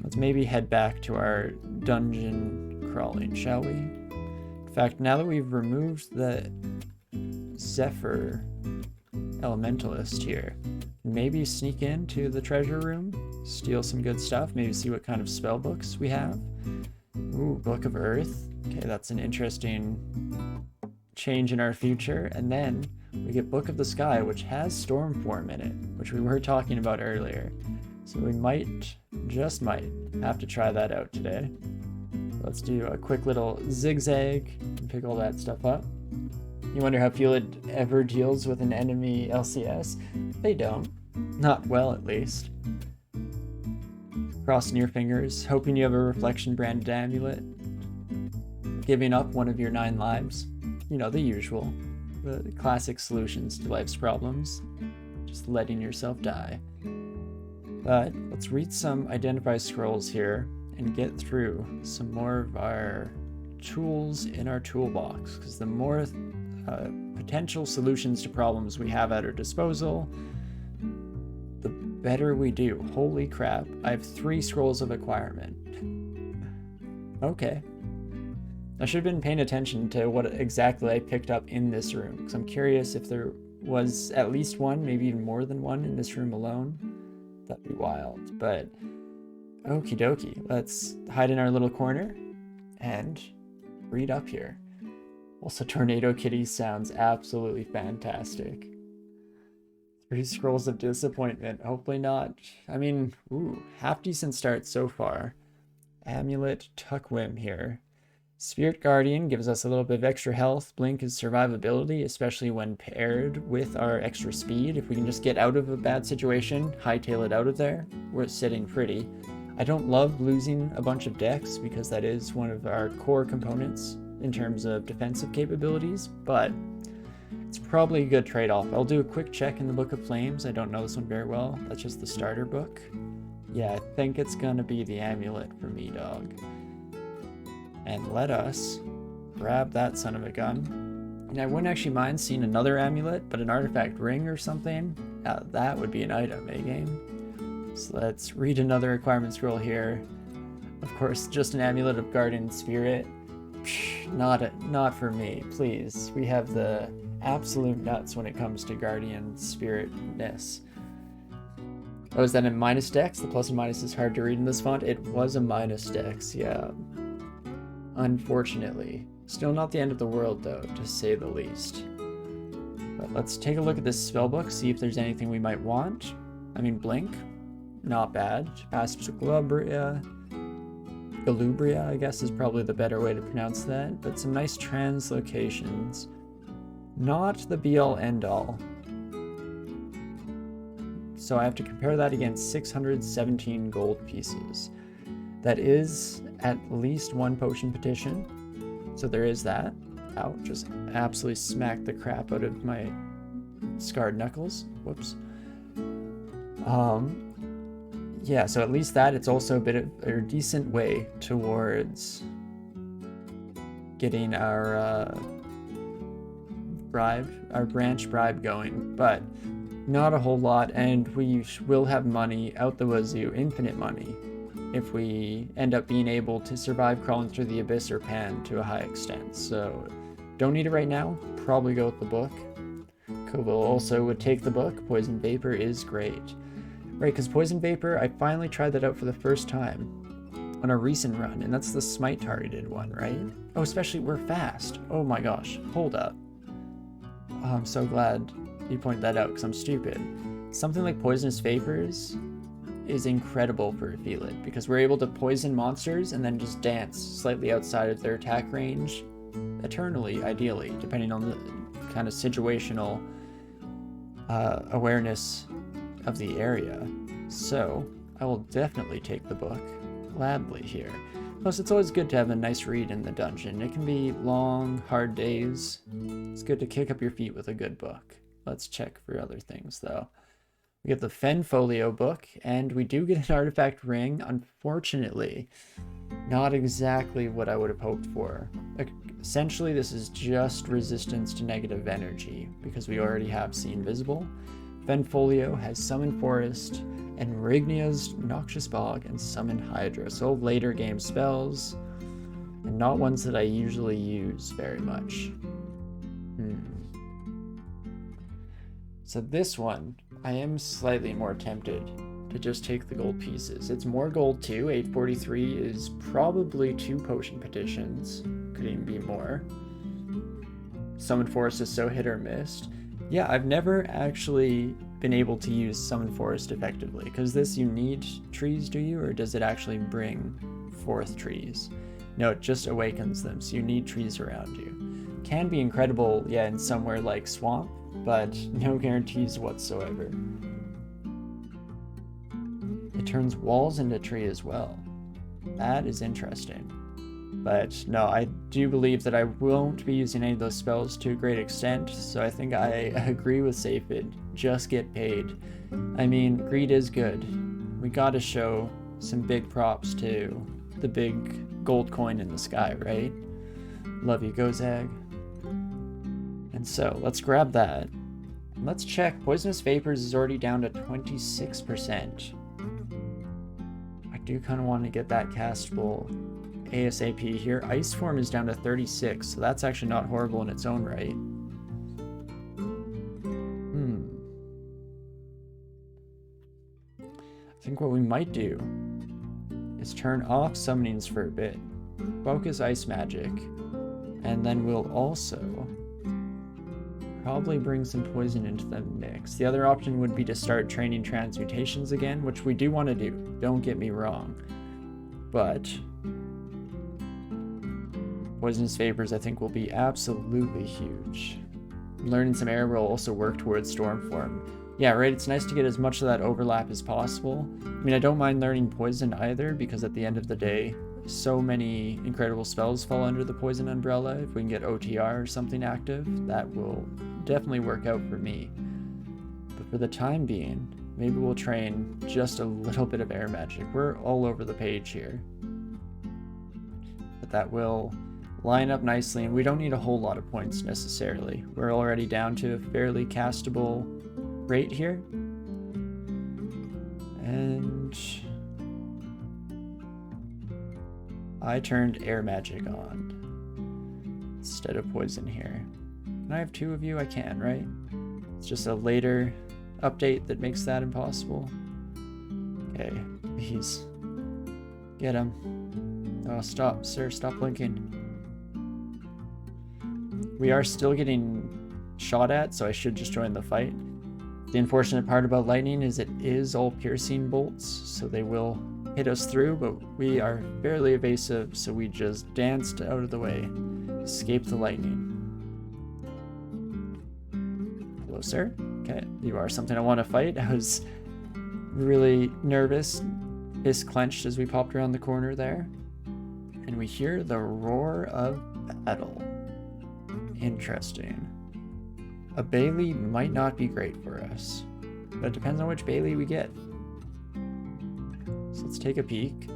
Let's maybe head back to our dungeon crawling, shall we? In fact, now that we've removed the Zephyr Elementalist here, maybe sneak into the treasure room, steal some good stuff, maybe see what kind of spell books we have. Ooh, Book of Earth. Okay, that's an interesting change in our future. And then we get Book of the Sky, which has Stormform in it, which we were talking about earlier. So we might, just might, have to try that out today. Let's do a quick little zigzag and pick all that stuff up. You wonder how Felid ever deals with an enemy LCS? They don't. Not well, at least. Crossing your fingers, hoping you have a reflection branded amulet. Giving up one of your 9 lives. You know, the usual. The classic solutions to life's problems. Just letting yourself die. But let's read some identify scrolls here and get through some more of our tools in our toolbox. Because the more potential solutions to problems we have at our disposal, the better we do. Holy crap, I have 3 scrolls of acquirement. Okay. I should have been paying attention to what exactly I picked up in this room, because I'm curious if there was at least one, maybe even more than one in this room alone. That'd be wild, but okie dokie. Let's hide in our little corner and read up here. Also, Tornado Kitty sounds absolutely fantastic. 3 scrolls of disappointment. Hopefully not. I mean, ooh, half decent start so far. Amulet Tuckwim here. Spirit Guardian gives us a little bit of extra health. Blink is survivability, especially when paired with our extra speed. If we can just get out of a bad situation, hightail it out of there, we're sitting pretty. I don't love losing a bunch of decks because that is one of our core components in terms of defensive capabilities, but it's probably a good trade-off. I'll do a quick check in the Book of Flames. I don't know this one very well. That's just the starter book. Yeah, I think it's gonna be the amulet for me, dog. And let us grab that son of a gun. And I wouldn't actually mind seeing another amulet, but an artifact ring or something, that would be an item, game? So let's read another acquirement scroll here. Of course, just an amulet of Guardian Spirit. Psh, not for me, please. We have the absolute nuts when it comes to Guardian Spirit-ness. Oh, is that a minus dex? The plus and minus is hard to read in this font. It was a minus dex, yeah. Unfortunately. Still not the end of the world, though, to say the least. But let's take a look at this spellbook, see if there's anything we might want. I mean, Blink, not bad. Galubria, I guess is probably the better way to pronounce that. But some nice translocations. Not the be-all, end-all. So I have to compare that against 617 gold pieces. That is at least 1 potion petition. So there is that. Ow, just absolutely smacked the crap out of my scarred knuckles. Whoops. Yeah, so at least that, it's also a bit of a decent way towards getting our branch bribe going, but not a whole lot, and we will have money out the wazoo, infinite money, if we end up being able to survive crawling through the abyss or pan to a high extent. So don't need it right now, probably go with the book. Koval also would take the book. Poison Vapor is great. Right, because Poison Vapor, I finally tried that out for the first time on a recent run, and that's the smite targeted one, right? Oh, especially we're fast. Oh my gosh, hold up. Oh, I'm so glad you pointed that out, because I'm stupid. Something like Poisonous Vapors is incredible for Felid, because we're able to poison monsters and then just dance slightly outside of their attack range eternally, ideally, depending on the kind of situational awareness of the area. So I will definitely take the book gladly here. Plus, it's always good to have a nice read in the dungeon. It can be long, hard days. It's good to kick up your feet with a good book. Let's check for other things, though. We get the Fenfolio book, and we do get an artifact ring. Unfortunately, not exactly what I would have hoped for. Essentially, this is just resistance to negative energy, because we already have See Invisible. Fenfolio has Summon Forest, and Rignia's Noxious Bog and Summon Hydra. So later game spells, and not ones that I usually use very much. So this one, I am slightly more tempted to just take the gold pieces. It's more gold too. 843 is probably 2 potion petitions. Could even be more. Summon Forest is so hit or miss. Yeah, I've never actually been able to use Summon Forest effectively, because this, you need trees, do you? Or does it actually bring forth trees? No, it just awakens them, so you need trees around you. Can be incredible, yeah, in somewhere like Swamp, but no guarantees whatsoever. It turns walls into tree as well. That is interesting. But no, I do believe that I won't be using any of those spells to a great extent, so I think I agree with Safid. Just get paid. I mean, greed is good. We gotta show some big props to the big gold coin in the sky, right? Love you, Gozag. And so, let's grab that. Let's check. Poisonous Vapors is already down to 26%. I do kind of want to get that castable ASAP here. Ice Form is down to 36, so that's actually not horrible in its own right. I think what we might do is turn off summonings for a bit, focus Ice Magic, and then we'll also probably bring some poison into the mix. The other option would be to start training transmutations again, which we do want to do, don't get me wrong. But Poisonous Vapors I think will be absolutely huge. Learning some air will also work towards Stormform. Yeah, right, it's nice to get as much of that overlap as possible. I mean, I don't mind learning Poison either, because at the end of the day, so many incredible spells fall under the Poison umbrella. If we can get OTR or something active, that will definitely work out for me. But for the time being, maybe we'll train just a little bit of air magic. We're all over the page here. But that will line up nicely, and we don't need a whole lot of points necessarily. We're already down to a fairly castable rate here. And I turned air magic on instead of poison here. Can I have 2 of you? I can, right? It's just a later update that makes that impossible. Okay, please. Get him. Oh, stop, sir, stop blinking. We are still getting shot at, so I should just join the fight. The unfortunate part about lightning is it is all piercing bolts, so they will hit us through, but we are fairly evasive, so we just danced out of the way. Escape the lightning. Hello, sir. Okay, you are something I want to fight. I was really nervous, fist clenched as we popped around the corner there. And we hear the roar of battle. Interesting. A Bailey might not be great for us, but it depends on which Bailey we get. So let's take a peek.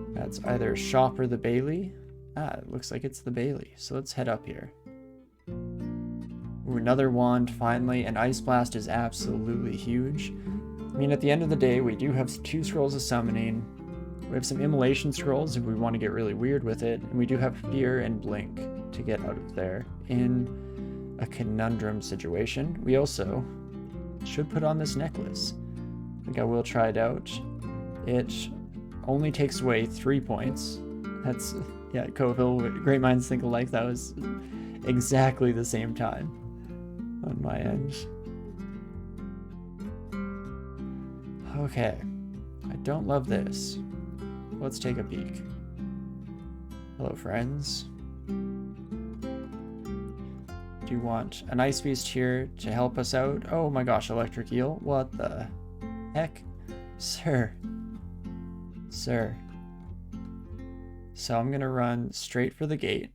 That's either Shop or the Bailey. Ah, it looks like it's the Bailey. So let's head up here. Ooh, another wand finally, and Ice Blast is absolutely huge. I mean, at the end of the day, we do have 2 scrolls of summoning. We have some immolation scrolls if we want to get really weird with it, and we do have Fear and Blink to get out of there in a conundrum situation. We also should put on this necklace. I think I will try it out. It only takes away 3 points. That's, yeah, Coville, great minds think alike. That was exactly the same time on my end. Okay, I don't love this. Let's take a peek. Hello, friends. Do you want an Ice Beast here to help us out? Oh my gosh, Electric Eel. What the heck? Sir. Sir. So I'm gonna run straight for the gate.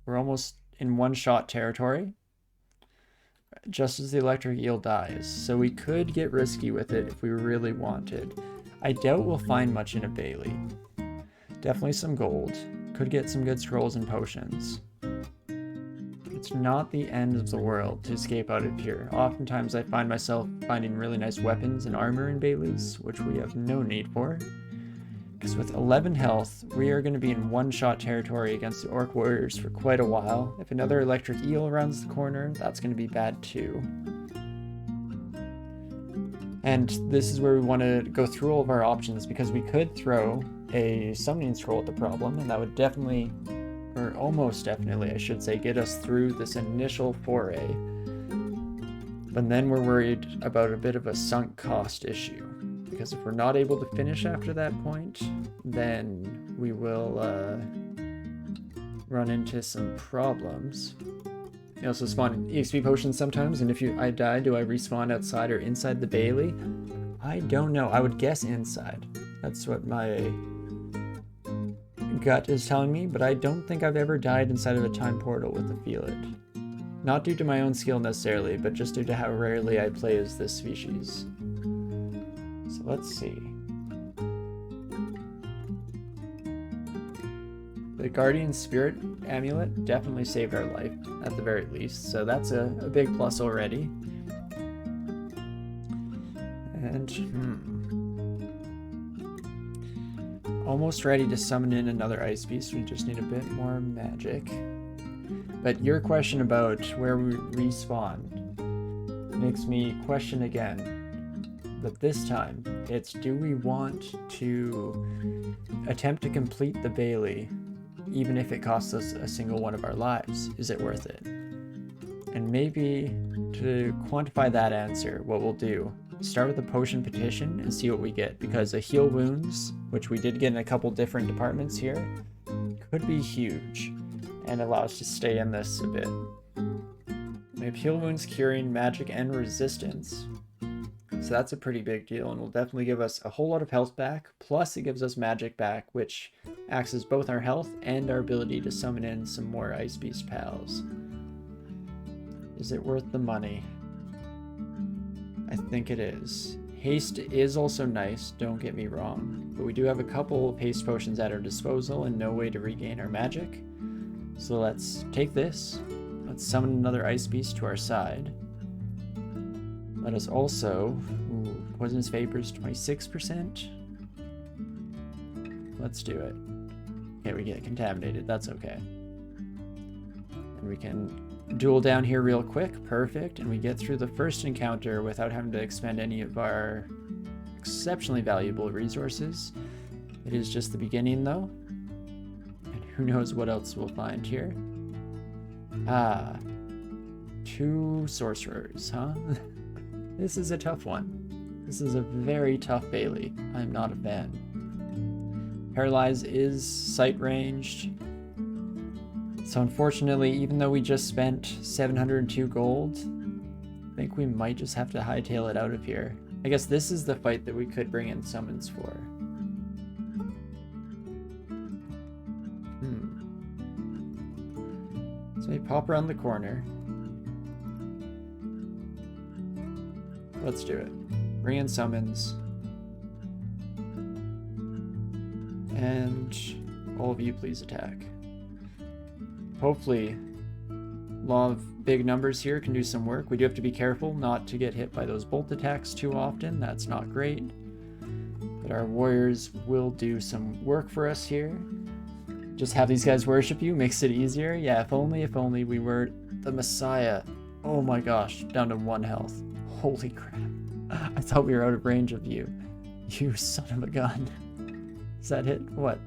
We're almost in one-shot territory. Just as the Electric Eel dies. So we could get risky with it if we really wanted. I doubt we'll find much in a Bailey. Definitely some gold. Could get some good scrolls and potions. It's not the end of the world to escape out of here. Oftentimes I find myself finding really nice weapons and armor in Bailey's, which we have no need for. Because with 11 health, we are going to be in one-shot territory against the Orc Warriors for quite a while. If another electric eel runs the corner, that's going to be bad too. And this is where we want to go through all of our options, because we could throw a summoning scroll at the problem, and that would definitely, or almost definitely, I should say, get us through this initial foray. But then we're worried about a bit of a sunk cost issue, because if we're not able to finish after that point, then we will run into some problems. You also spawn EXP potions sometimes, and if I die, do I respawn outside or inside the Bailey? I don't know. I would guess inside. That's what my gut is telling me, but I don't think I've ever died inside of a time portal with a Felid. Not due to my own skill necessarily, but just due to how rarely I play as this species. So let's see. The Guardian Spirit Amulet definitely saved our life, at the very least, so that's a big plus already. And, almost ready to summon in another Ice Beast, we just need a bit more magic. But your question about where we respawn makes me question again. But this time, it's do we want to attempt to complete the Bailey even if it costs us a single one of our lives? Is it worth it? And maybe to quantify that answer, what we'll do, start with a potion petition and see what we get, because a heal wounds, which we did get in a couple different departments here, could be huge and allow us to stay in this a bit. We have heal wounds, curing, magic, and resistance. So that's a pretty big deal, and will definitely give us a whole lot of health back, plus it gives us magic back, which acts as both our health and our ability to summon in some more Ice Beast pals. Is it worth the money? I think it is. Haste is also nice, don't get me wrong, but we do have a couple of haste potions at our disposal and no way to regain our magic. So let's take this, let's summon another Ice Beast to our side. Let us also, Poisonous Vapors 26%. Let's do it. Okay, we get contaminated, that's okay. And we can duel down here real quick, perfect, and we get through the first encounter without having to expend any of our exceptionally valuable resources. It is just the beginning though, and who knows what else we'll find here. Ah, 2 sorcerers, huh? This is a tough one. This is a very tough Bailey. I'm not a fan. Paralyze is sight ranged. So unfortunately, even though we just spent 702 gold, I think we might just have to hightail it out of here. I guess this is the fight that we could bring in summons for. So we pop around the corner. Let's do it. Bring in summons. And all of you please attack. Hopefully, law of big numbers here can do some work. We do have to be careful not to get hit by those bolt attacks too often. That's not great. But our warriors will do some work for us here. Just have these guys worship you makes it easier. Yeah, if only we were the Messiah. Oh my gosh, down to 1 health. Holy crap. I thought we were out of range of you. You son of a gun. Does that hit? What?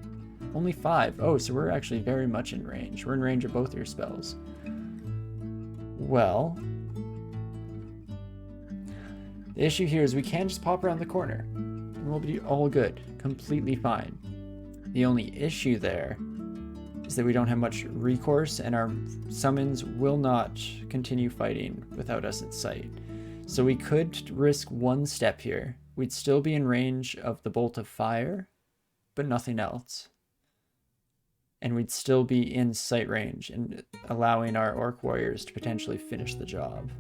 Only 5. Oh, so we're actually very much in range. We're in range of both your spells. Well, the issue here is we can just pop around the corner and we'll be all good, completely fine. The only issue there is that we don't have much recourse and our summons will not continue fighting without us in sight. So we could risk 1 step here. We'd still be in range of the bolt of fire, but nothing else. And we'd still be in sight range and allowing our orc warriors to potentially finish the job.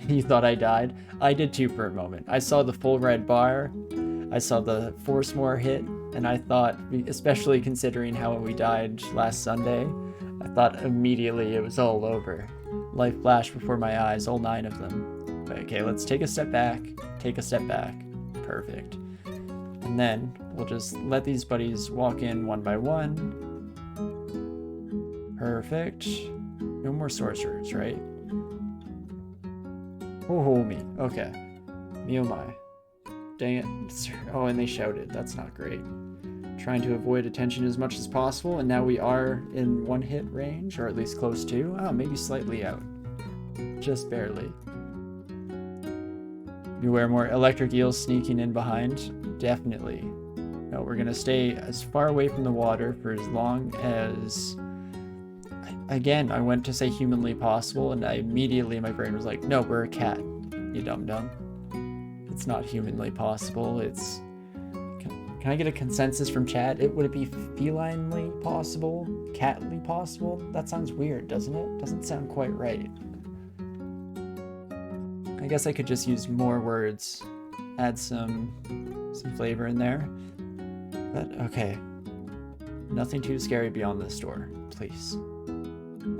You thought I died? I did too for a moment. I saw the full red bar, I saw the force more hit, and I thought, especially considering how we died last Sunday, I thought immediately it was all over. life flashed before my eyes, all 9 of them. Okay, let's take a step back. Take a step back. Perfect. And then we'll just let these buddies walk in one by one. Perfect. No more sorcerers, right? Oh, me. Okay. Me oh my. Dang it. Oh, and they shouted. That's not great. Trying to avoid attention as much as possible, and now we are in 1-hit range, or at least close to. Oh, maybe slightly out. Just barely. Beware more electric eels sneaking in behind. Definitely. No, we're gonna stay as far away from the water for as long as... Again, I went to say humanly possible, and immediately my brain was like, no, we're a cat, you dum-dum. It's not humanly possible, it's... Can I get a consensus from chat? Would it be felinely possible? Catly possible? That sounds weird, doesn't it? Doesn't sound quite right. I guess I could just use more words. Add some flavor in there. But, okay. Nothing too scary beyond this door, please.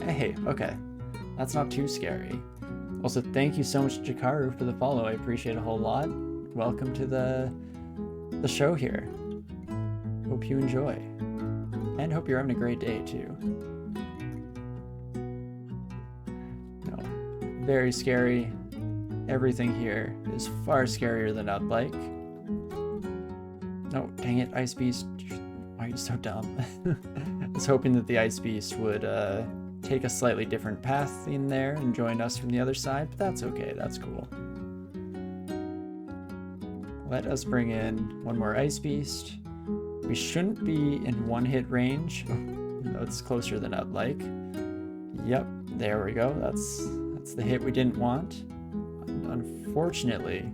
Hey, okay. That's not too scary. Also, thank you so much, Jakaru, for the follow. I appreciate it a whole lot. Welcome to the show here. Hope you enjoy. And hope you're having a great day, too. No. Very scary. Everything here is far scarier than I'd like. No, dang it, Ice Beast. Why are you so dumb? I was hoping that the Ice Beast would take a slightly different path in there and join us from the other side, but that's okay, that's cool. Let us bring in one more Ice Beast. We shouldn't be in 1-hit range. That's closer than I'd like. Yep, there we go. That's the hit we didn't want. Unfortunately,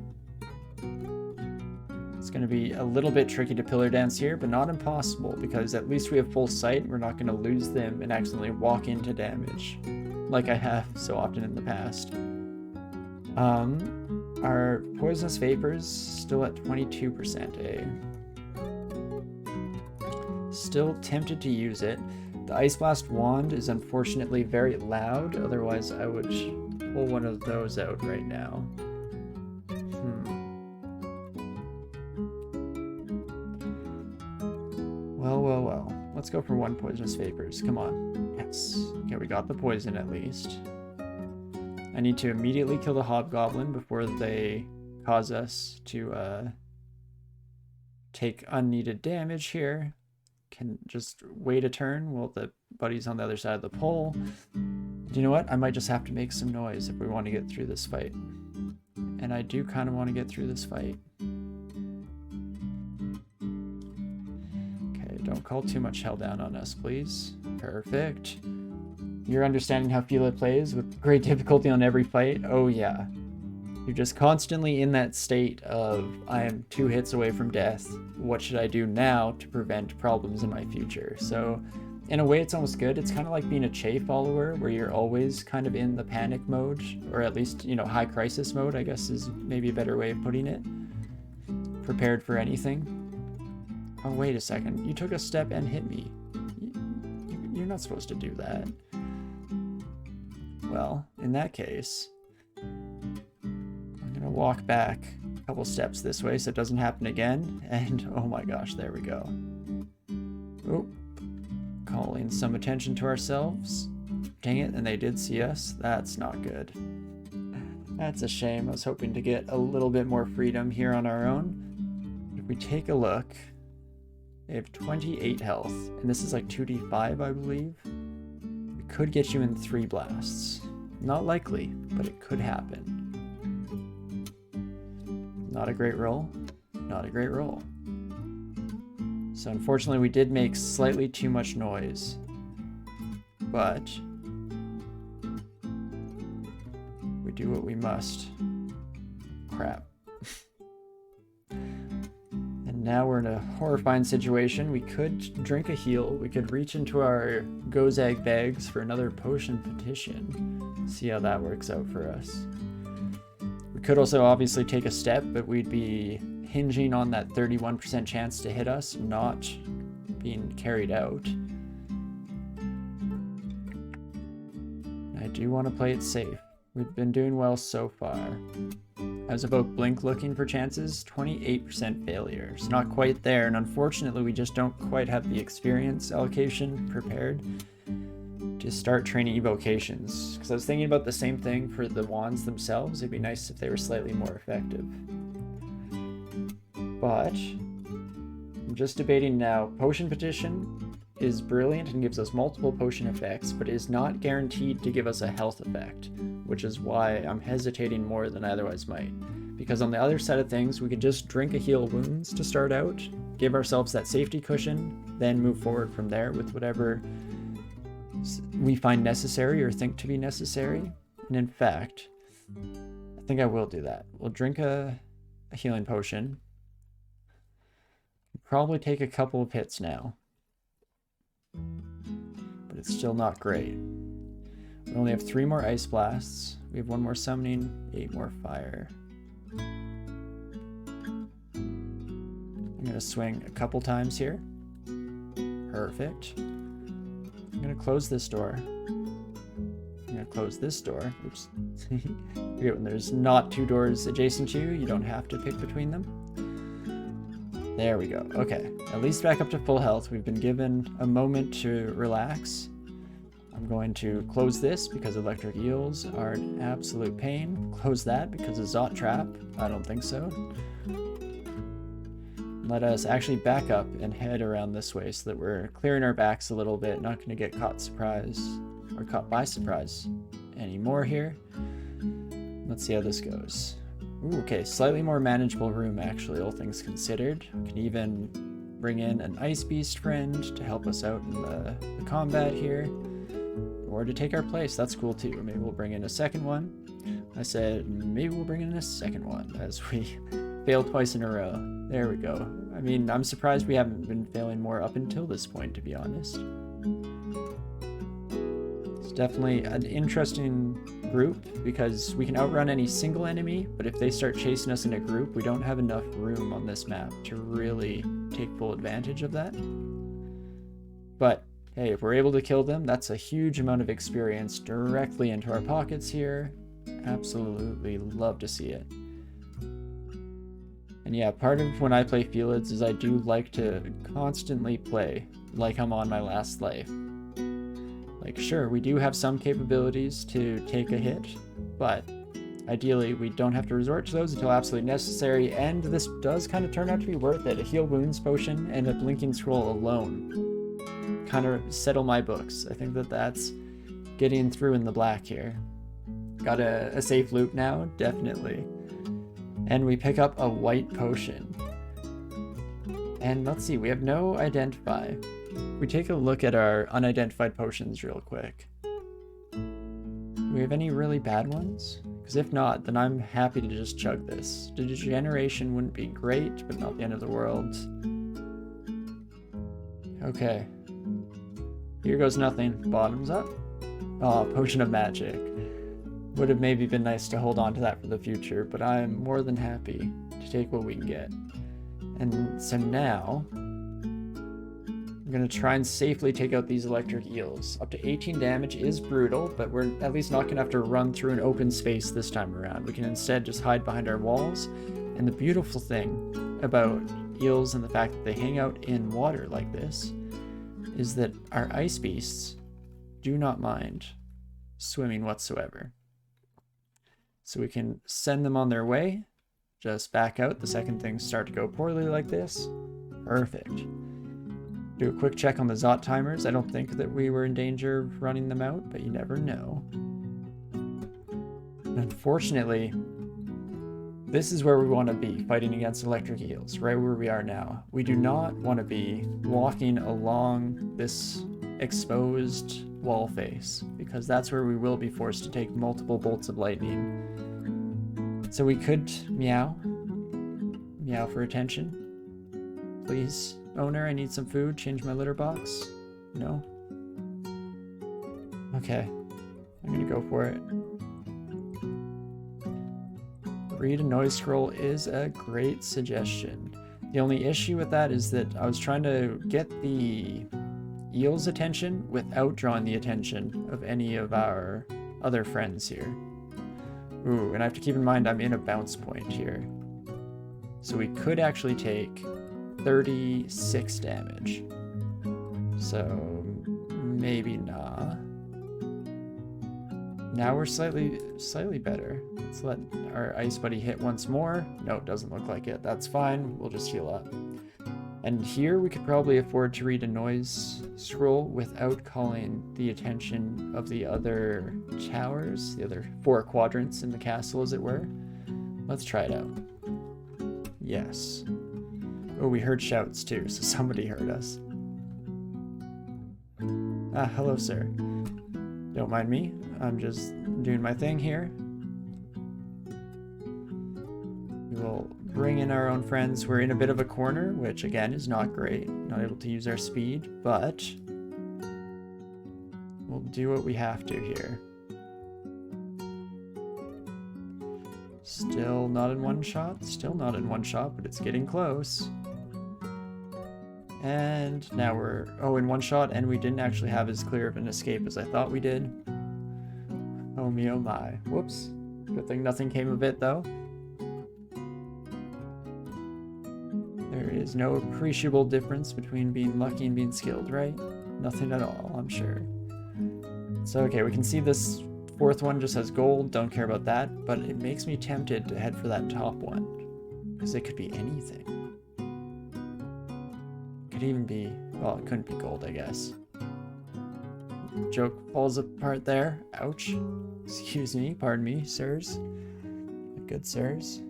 it's going to be a little bit tricky to pillar dance here, but not impossible, because at least we have full sight. We're not going to lose them and accidentally walk into damage, like I have so often in the past. Our poisonous vapors still at 22%, eh? Still tempted to use it. The Ice Blast wand is unfortunately very loud, otherwise I would pull one of those out right now. Well. Let's go for 1 poisonous vapors. Come on. Yes. Okay, we got the poison at least. I need to immediately kill the hobgoblin before they cause us to take unneeded damage here. Can just wait a turn while the buddy's on the other side of the pole. You know what? I might just have to make some noise if we want to get through this fight. And I do kind of want to get through this fight. Okay, don't call too much hell down on us, please. Perfect. You're understanding how Felid plays with great difficulty on every fight? Oh yeah. You're just constantly in that state of, I am 2 hits away from death. What should I do now to prevent problems in my future? So in a way, it's almost good. It's kind of like being a Che follower, where you're always kind of in the panic mode, or at least, you know, high crisis mode, I guess is maybe a better way of putting it. Prepared for anything. Oh, wait a second. You took a step and hit me. You're not supposed to do that. Well, in that case, I'm gonna walk back a couple steps this way so it doesn't happen again. And oh my gosh, there we go. Oh, calling some attention to ourselves. Dang it, and they did see us. That's not good. That's a shame. I was hoping to get a little bit more freedom here on our own. If we take a look, they have 28 health, and this is like 2d5, I believe. We could get you in 3 blasts. Not likely, but it could happen. Not a great roll. Not a great roll. So unfortunately, we did make slightly too much noise. But we do what we must. Crap. And now we're in a horrifying situation. We could drink a heal. We could reach into our Gozag bags for another potion petition. See how that works out for us. We could also obviously take a step, but we'd be hinging on that 31% chance to hit us, not being carried out. I I do want to play it safe. We've been doing well so far. How's Evoke Blink looking for chances? 28% failure. It's not quite there, and unfortunately we just don't quite have the experience allocation prepared to start training evocations. Because I was thinking about the same thing for the wands themselves. It'd be nice if they were slightly more effective. But I'm just debating now. Potion Petition is brilliant and gives us multiple potion effects, but is not guaranteed to give us a health effect, which is why I'm hesitating more than I otherwise might. Because on the other side of things, we could just drink a heal wounds to start out, give ourselves that safety cushion, then move forward from there with whatever we find necessary or think to be necessary. And in fact, I think I will do that. We'll drink a healing potion. Probably take a couple of hits now. But it's still not great. We only have 3 more ice blasts. We have 1 more summoning, 8 more fire. I'm gonna swing a couple times here. Perfect. I'm gonna close this door. I'm gonna close this door. Oops. Forget when there's not 2 doors adjacent to you, you don't have to pick between them. There we go. Okay, at least back up to full health. We've been given a moment to relax. I'm going to close this because electric eels are an absolute pain. Close that because of Zot Trap. I don't think so. Let us actually back up and head around this way so that we're clearing our backs a little bit, not going to get caught by surprise anymore here. Let's see how this goes. Ooh, okay, slightly more manageable room actually, all things considered. We can even bring in an Ice Beast friend to help us out in the combat here. Or to take our place, that's cool too. Maybe we'll bring in a second one. I said maybe we'll bring in a second one as we failed twice in a row. There we go. I mean, I'm surprised we haven't been failing more up until this point, to be honest. It's definitely an interesting group because we can outrun any single enemy, but if they start chasing us in a group, we don't have enough room on this map to really take full advantage of that. But hey, if we're able to kill them, that's a huge amount of experience directly into our pockets here. Absolutely love to see it. And yeah, part of when I play Felids is I do like to constantly play like I'm on my last life. Like, sure, we do have some capabilities to take a hit, but ideally we don't have to resort to those until absolutely necessary, and this does kind of turn out to be worth it. A heal wounds potion and a blinking scroll alone kind of settle my books. I think that that's getting through in the black here. Got a safe loop now, definitely. And we pick up a white potion. And let's see, we have no identify. We take a look at our unidentified potions real quick. Do we have any really bad ones? Because if not, then I'm happy to just chug this. Degeneration wouldn't be great, but not the end of the world. Okay. Here goes nothing. Bottoms up. Oh, Potion of Magic. Would have maybe been nice to hold on to that for the future, but I'm more than happy to take what we can get. And so now, I'm going to try and safely take out these electric eels. Up to 18 damage is brutal, but we're at least not going to have to run through an open space this time around. We can instead just hide behind our walls. And the beautiful thing about eels and the fact that they hang out in water like this is that our ice beasts do not mind swimming whatsoever. So we can send them on their way, just back out the second things start to go poorly like this. Perfect. Do a quick check on the Zot timers. I don't think that we were in danger of running them out, but you never know. And unfortunately, this is where we want to be, fighting against electric eels, right where we are now. We do not want to be walking along this exposed wall face, because that's where we will be forced to take multiple bolts of lightning. So we could meow for attention. Please, owner, I need some food. Change my litter box. No? Okay, I'm gonna go for it. Read a noise scroll is a great suggestion. The only issue with that is that I was trying to get the eel's attention without drawing the attention of any of our other friends here. Ooh, and I have to keep in mind I'm in a bounce point here. So we could actually take 36 damage. So maybe nah. Now we're slightly better. Let's let our ice buddy hit once more. No, it doesn't look like it. That's fine. We'll just heal up. And here we could probably afford to read a noise scroll without calling the attention of the other towers, the other 4 quadrants in the castle, as it were. Let's try it out. Yes. Oh, we heard shouts too, so somebody heard us. Ah, hello, sir. Don't mind me. I'm just doing my thing here. We will bring in our own friends. We're in a bit of a corner, which again is not great. Not able to use our speed, but we'll do what we have to here. Still not in one shot. Still not in one shot, but it's getting close. And now we're, in one shot, and we didn't actually have as clear of an escape as I thought we did. Oh me, oh my. Whoops. Good thing nothing came of it, though. There is no appreciable difference between being lucky and being skilled, right? Nothing at all, I'm sure. So, okay, we can see this 4th one just has gold. Don't care about that, but it makes me tempted to head for that top one. Because it could be anything. Could even be, well, it couldn't be gold, I guess. Joke falls apart there. Ouch. Excuse me, pardon me, sirs. Good sirs.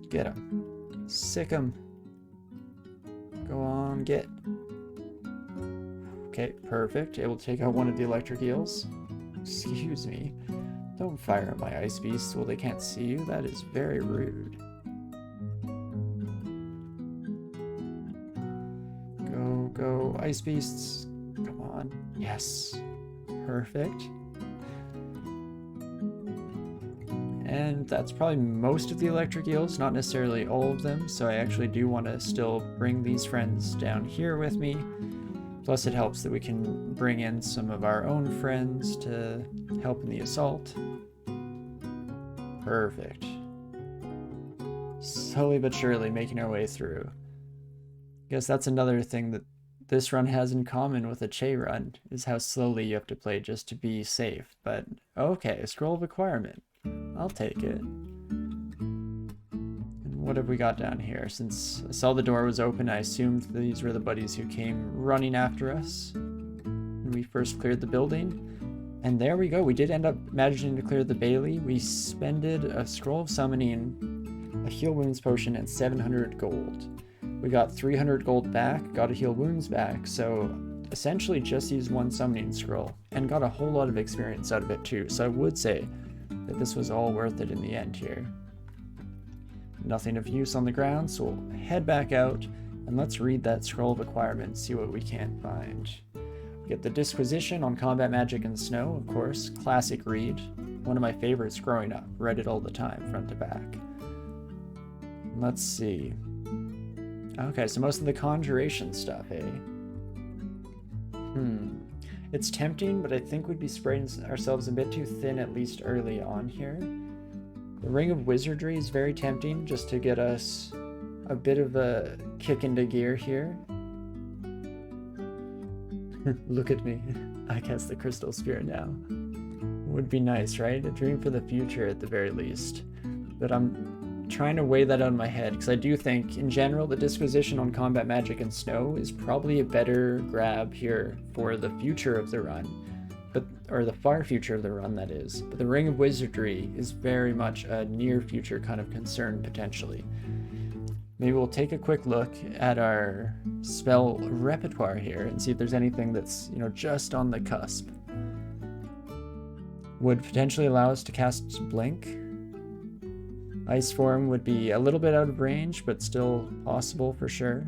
Get him. Sick him. Go on, get. Okay, perfect. Able to take out one of the electric eels. Excuse me. Don't fire at my ice beasts while they can't see you. That is very rude. Go, ice beasts. Come on. Yes. Perfect. And that's probably most of the electric eels, not necessarily all of them, so I actually do want to still bring these friends down here with me. Plus it helps that we can bring in some of our own friends to help in the assault. Perfect. Slowly but surely making our way through. I guess that's another thing that this run has in common with a Che run, is how slowly you have to play just to be safe. But okay, a scroll of acquirement. I'll take it. And what have we got down here? Since I saw the door was open, I assumed these were the buddies who came running after us when we first cleared the building. And there we go. We did end up managing to clear the Bailey. We spended a scroll of summoning, a heal wounds potion, and 700 gold. We got 300 gold back, got a heal wounds back, so essentially just used one summoning scroll, and got a whole lot of experience out of it too, so I would say that this was all worth it in the end here. Nothing of use on the ground, so we'll head back out, and let's read that scroll of acquirement and see what we can find. We get the Disquisition on combat magic and snow, of course, classic read. One of my favorites growing up, read it all the time, front to back. Let's see. Okay, so most of the conjuration stuff, eh? It's tempting, but I think we'd be spreading ourselves a bit too thin, at least early on here. The Ring of Wizardry is very tempting, just to get us a bit of a kick into gear here. Look at me. I cast the Crystal Spear now. Would be nice, right? A dream for the future at the very least. But I'm trying to weigh that out in my head, because I do think, in general, the Disquisition on combat magic and snow is probably a better grab here for the future of the run, or the far future of the run, that is. But the Ring of Wizardry is very much a near future kind of concern, potentially. Maybe we'll take a quick look at our spell repertoire here and see if there's anything that's, just on the cusp. Would potentially allow us to cast Blink. Ice Form would be a little bit out of range, but still possible for sure.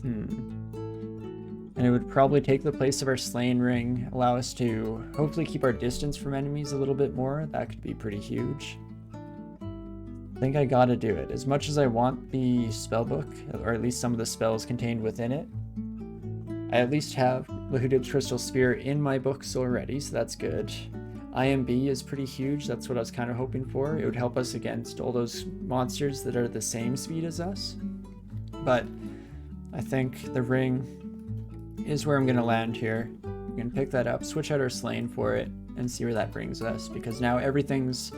And it would probably take the place of our Slain Ring, allow us to hopefully keep our distance from enemies a little bit more. That could be pretty huge. I think I gotta do it. As much as I want the spellbook, or at least some of the spells contained within it, I at least have Lahudib's Crystal Spear in my books already, so that's good. IMB is pretty huge. That's what I was kind of hoping for. It would help us against all those monsters that are the same speed as us. But I think the ring is where I'm going to land here. I'm going to pick that up, switch out our Slain for it, and see where that brings us. Because now everything's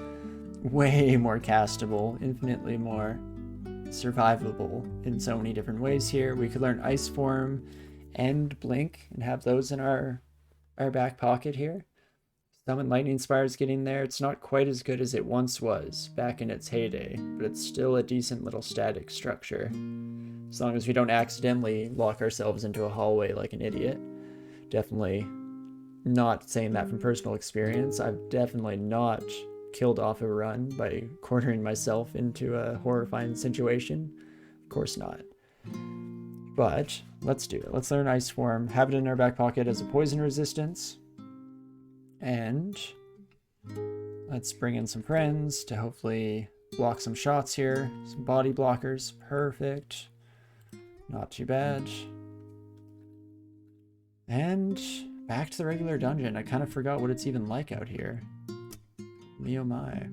way more castable, infinitely more survivable in so many different ways here. We could learn Ice Form and Blink and have those in our back pocket here. Summon Lightning Spire's getting there. It's not quite as good as it once was back in its heyday, but it's still a decent little static structure. As long as we don't accidentally lock ourselves into a hallway like an idiot. Definitely not saying that from personal experience. I've definitely not killed off a run by cornering myself into a horrifying situation. Of course not. But let's do it. Let's learn Ice Form, have it in our back pocket as a poison resistance. And let's bring in some friends to hopefully block some shots here. Some body blockers. Perfect. Not too bad. And back to the regular dungeon. I kind of forgot what it's even like out here. Me oh my.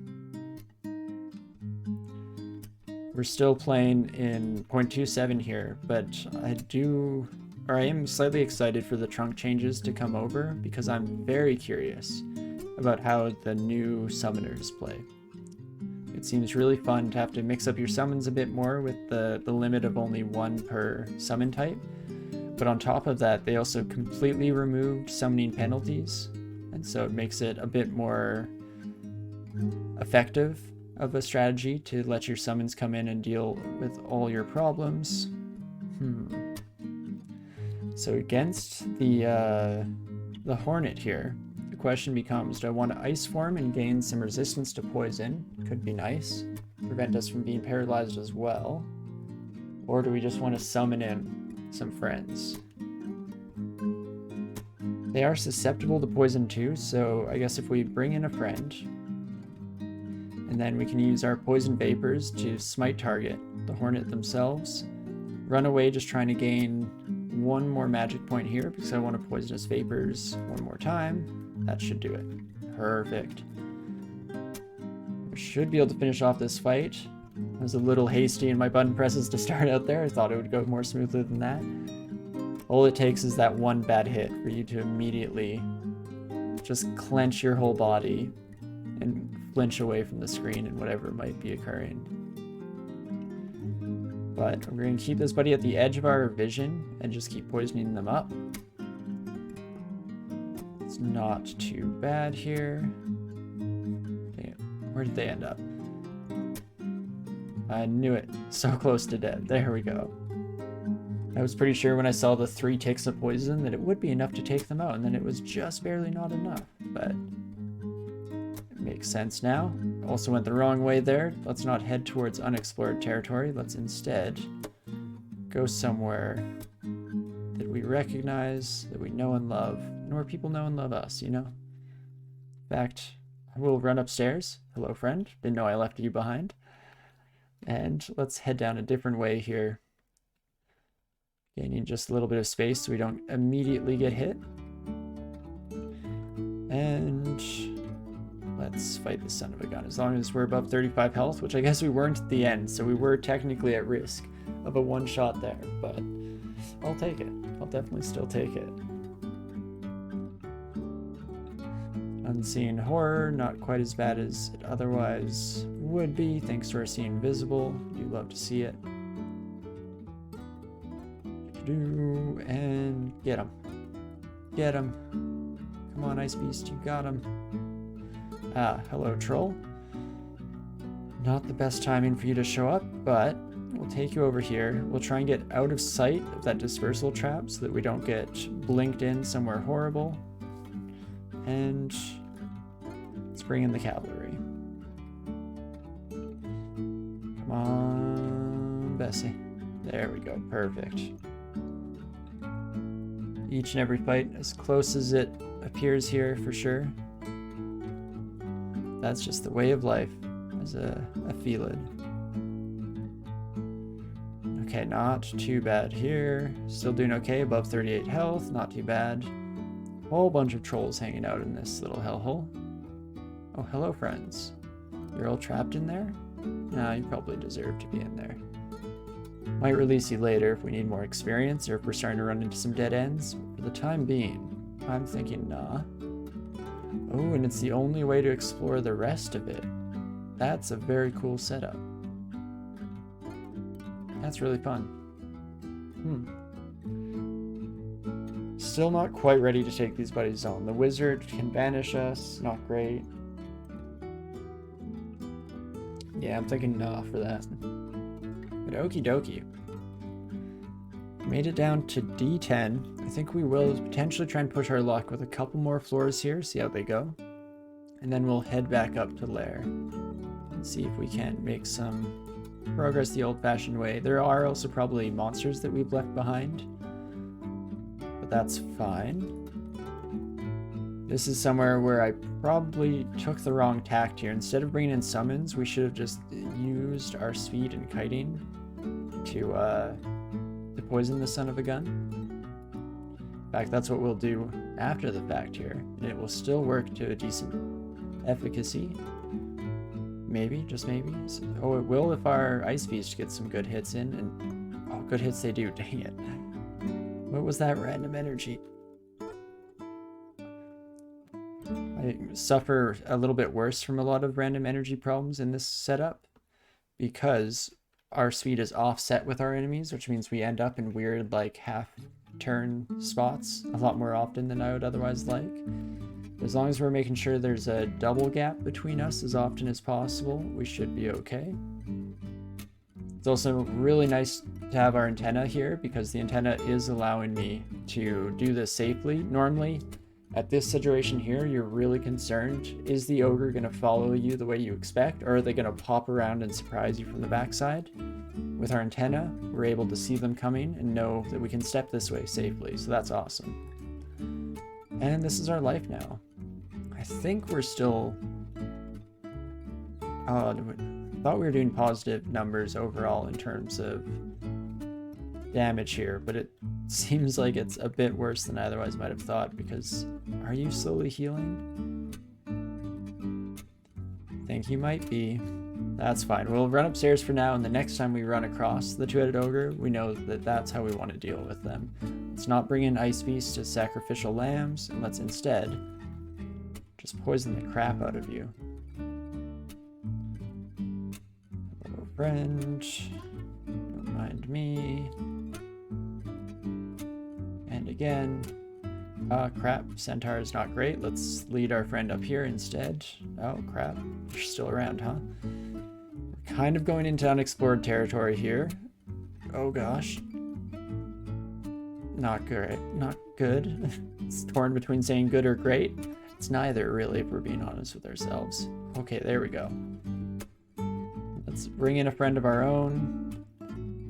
We're still playing in 0.27 here, but I am slightly excited for the trunk changes to come over because I'm very curious about how the new summoners play. It seems really fun to have to mix up your summons a bit more with the limit of only one per summon type. But on top of that, they also completely removed summoning penalties, and so it makes it a bit more effective of a strategy to let your summons come in and deal with all your problems. So against the Hornet here, the question becomes, do I want to Ice Form and gain some resistance to poison? Could be nice. Prevent us from being paralyzed as well. Or do we just want to summon in some friends? They are susceptible to poison too, so I guess if we bring in a friend, and then we can use our poison vapors to smite target the Hornet themselves. Run away just trying to gain one more magic point here because I want to poisonous vapors one more time. That should do it. Perfect. We should be able to finish off this fight. I was a little hasty in my button presses to start out there. I thought it would go more smoothly than that. All it takes is that one bad hit for you to immediately just clench your whole body and flinch away from the screen and whatever might be occurring. But we're going to keep this buddy at the edge of our vision and just keep poisoning them up. It's not too bad here. Dang it. Where did they end up? I knew it. So close to dead. There we go. I was pretty sure when I saw the 3 ticks of poison that it would be enough to take them out, and then it was just barely not enough. But makes sense now. Also went the wrong way there. Let's not head towards unexplored territory. Let's instead go somewhere that we recognize, that we know and love, and where people know and love us, you know? In fact, I will run upstairs. Hello, friend. Didn't know I left you behind. And let's head down a different way here. Gaining just a little bit of space so we don't immediately get hit. And let's fight the son of a gun. As long as we're above 35 health, which I guess we weren't at the end, so we were technically at risk of a one-shot there, but I'll take it. I'll definitely still take it. Unseen Horror, not quite as bad as it otherwise would be, thanks to our seeing visible. Do love to see it. And get him. Get him. Come on, Ice Beast, you got him. Ah, hello, troll. Not the best timing for you to show up, but we'll take you over here. We'll try and get out of sight of that dispersal trap so that we don't get blinked in somewhere horrible. And let's bring in the cavalry. Come on, Bessie. There we go, perfect. Each and every fight as close as it appears here for sure. That's just the way of life as a Felid. Okay, not too bad here. Still doing okay, above 38 health, not too bad. Whole bunch of trolls hanging out in this little hellhole. Oh, hello, friends. You're all trapped in there? Nah, you probably deserve to be in there. Might release you later if we need more experience or if we're starting to run into some dead ends. For the time being, I'm thinking nah. Oh, and it's the only way to explore the rest of it. That's a very cool setup. That's really fun. Still not quite ready to take these buddies on. The wizard can banish us. Not great. Yeah, I'm thinking nah for that. But okie dokie. Made it down to D10. I think we will potentially try and push our luck with a couple more floors here, see how they go. And then we'll head back up to Lair and see if we can't make some progress the old-fashioned way. There are also probably monsters that we've left behind, but that's fine. This is somewhere where I probably took the wrong tact here. Instead of bringing in summons, we should have just used our speed and kiting to poison the son of a gun. In fact, that's what we'll do after the fact here, and it will still work to a decent efficacy. Maybe, just maybe. Oh, it will if our Ice Beast gets some good hits in, and oh, good hits they do, dang it. What was that random energy? I suffer a little bit worse from a lot of random energy problems in this setup because our speed is offset with our enemies, which means we end up in weird, like, half-turn spots a lot more often than I would otherwise like. As long as we're making sure there's a double gap between us as often as possible, we should be okay. It's also really nice to have our antenna here because the antenna is allowing me to do this safely. Normally, at this situation here, you're really concerned. Is the ogre going to follow you the way you expect, or are they going to pop around and surprise you from the backside? With our antenna, we're able to see them coming and know that we can step this way safely, so that's awesome. And this is our life now. I think we're still... I thought we were doing positive numbers overall in terms of damage here, but it seems like it's a bit worse than I otherwise might have thought, because are you slowly healing? I think you might be. That's fine. We'll run upstairs for now, and the next time we run across the two-headed ogre, we know that that's how we want to deal with them. Let's not bring in Ice Beast as sacrificial lambs, and let's instead just poison the crap out of you. Hello, friend. Don't mind me. And again. Crap. Centaur is not great. Let's lead our friend up here instead. Oh, crap. You're still around, huh? We're kind of going into unexplored territory here. Oh, gosh. Not great. Not good. It's torn between saying good or great. It's neither, really, if we're being honest with ourselves. Okay, there we go. Let's bring in a friend of our own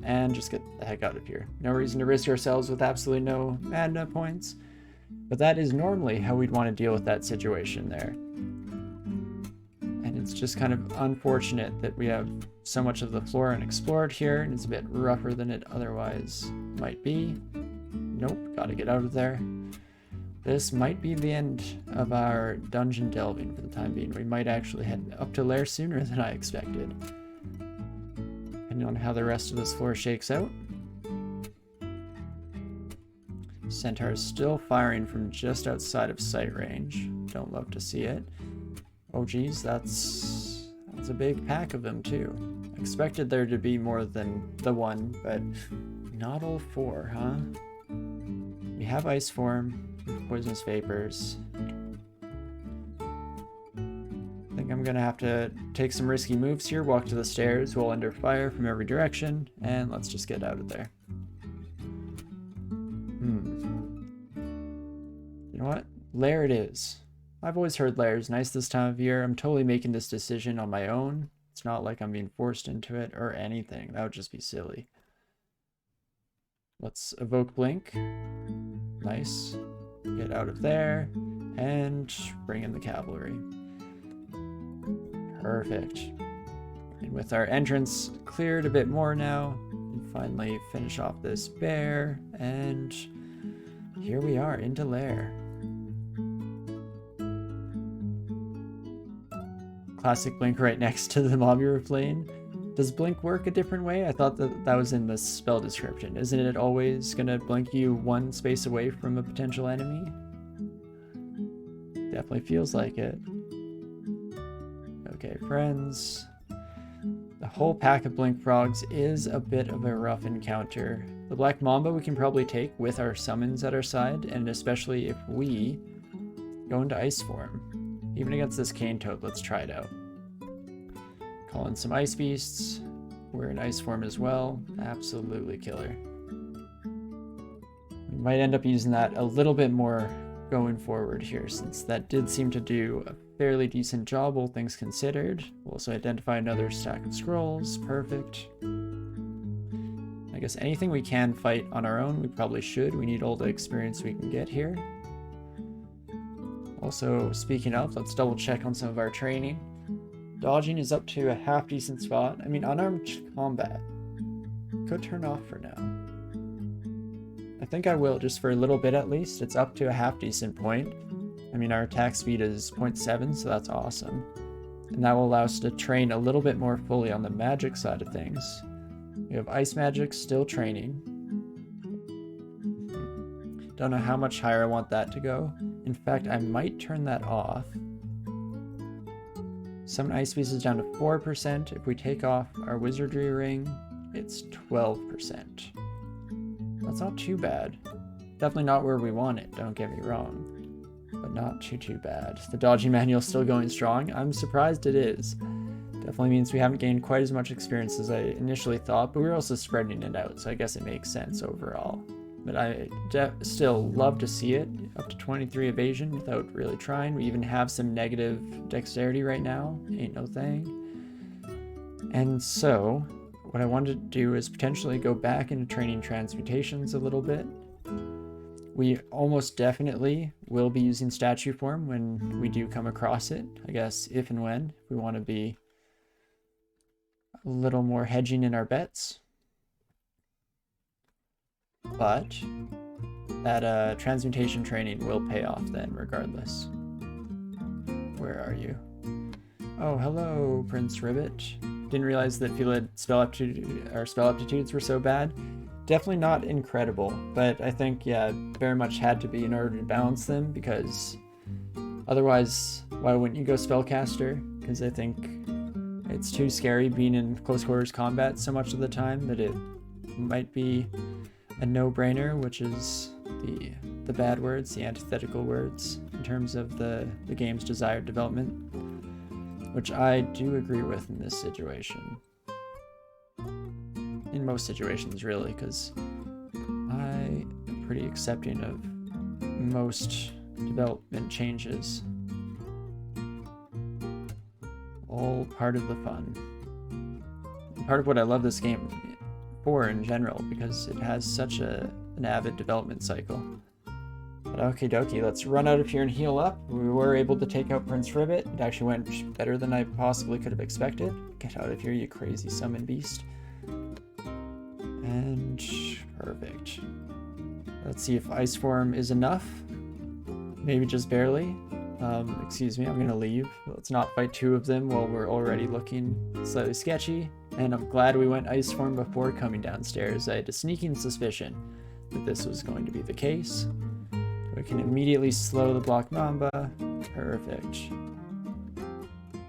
and just get the heck out of here. No reason to risk ourselves with absolutely no mana points, but that is normally how we'd want to deal with that situation there. And it's just kind of unfortunate that we have so much of the floor unexplored here, and it's a bit rougher than it otherwise might be. Nope, gotta get out of there. This might be the end of our dungeon delving for the time being. We might actually head up to Lair sooner than I expected, depending on how the rest of this floor shakes out. Centaur is still firing from just outside of sight range. Don't love to see it. Oh geez, that's a big pack of them too. Expected there to be more than the one, but not all four, huh? We have ice form. Poisonous vapors. I think I'm gonna have to take some risky moves here, walk to the stairs while under fire from every direction, and let's just get out of there. You know what? Lair it is. I've always heard Lair is nice this time of year. I'm totally making this decision on my own. It's not like I'm being forced into it or anything. That would just be silly. Let's evoke Blink. Nice. Get out of there and bring in the cavalry. Perfect. And with our entrance cleared a bit more now, and finally finish off this bear, and here we are into lair. Classic blink right next to the mob you were playing. Does blink work a different way? I thought that was in the spell description. Isn't it always gonna blink you one space away from a potential enemy? Definitely feels like it. Okay, friends. The whole pack of blink frogs is a bit of a rough encounter. The black mamba we can probably take with our summons at our side, and especially if we go into ice form. Even against this cane toad, let's try it out. Call in some ice beasts. We're in ice form as well. Absolutely killer. We might end up using that a little bit more going forward here, since that did seem to do a fairly decent job, all things considered. We'll also identify another stack of scrolls. Perfect. I guess anything we can fight on our own, we probably should. We need all the experience we can get here. Also, speaking of, let's double check on some of our training. Dodging is up to a half decent spot. I mean, unarmed combat could turn off for now. I think I will, just for a little bit at least. It's up to a half decent point. I mean, our attack speed is 0.7, so that's awesome. And that will allow us to train a little bit more fully on the magic side of things. We have ice magic still training. Don't know how much higher I want that to go. In fact, I might turn that off. Summon ice pieces down to 4%. If we take off our wizardry ring, it's 12%. That's not too bad. Definitely not where we want it, don't get me wrong. But not too bad. The dodging manual's still going strong. I'm surprised it is. Definitely means we haven't gained quite as much experience as I initially thought, but we're also spreading it out, so I guess it makes sense overall. But I still love to see it up to 23 evasion without really trying. We even have some negative dexterity right now. Ain't no thing. And so what I wanted to do is potentially go back into training transmutations a little bit. We almost definitely will be using statue form when we do come across it. I guess if and when we want to be a little more hedging in our bets. But that transmutation training will pay off then regardless. Where are you? Oh, hello, Prince Ribbit. Didn't realize that Felid spell aptitudes were so bad. Definitely not incredible, but I think, yeah, very much had to be in order to balance them, because otherwise, why wouldn't you go spellcaster? Because I think it's too scary being in close quarters combat so much of the time that it might be a no-brainer, which is the bad words, the antithetical words, in terms of the game's desired development, which I do agree with in this situation. In most situations, really, because I am pretty accepting of most development changes. All part of the fun. And part of what I love this game for in general, because it has such an avid development cycle. But okie dokie, let's run out of here and heal up. We were able to take out Prince Ribbit. It actually went better than I possibly could have expected. Get out of here, you crazy summon beast. And perfect. Let's see if ice form is enough. Maybe just barely. Excuse me, I'm gonna leave. Let's not fight two of them while we're already looking slightly sketchy. And I'm glad we went ice form before coming downstairs. I had a sneaking suspicion that this was going to be the case. We can immediately slow the block mamba. Perfect.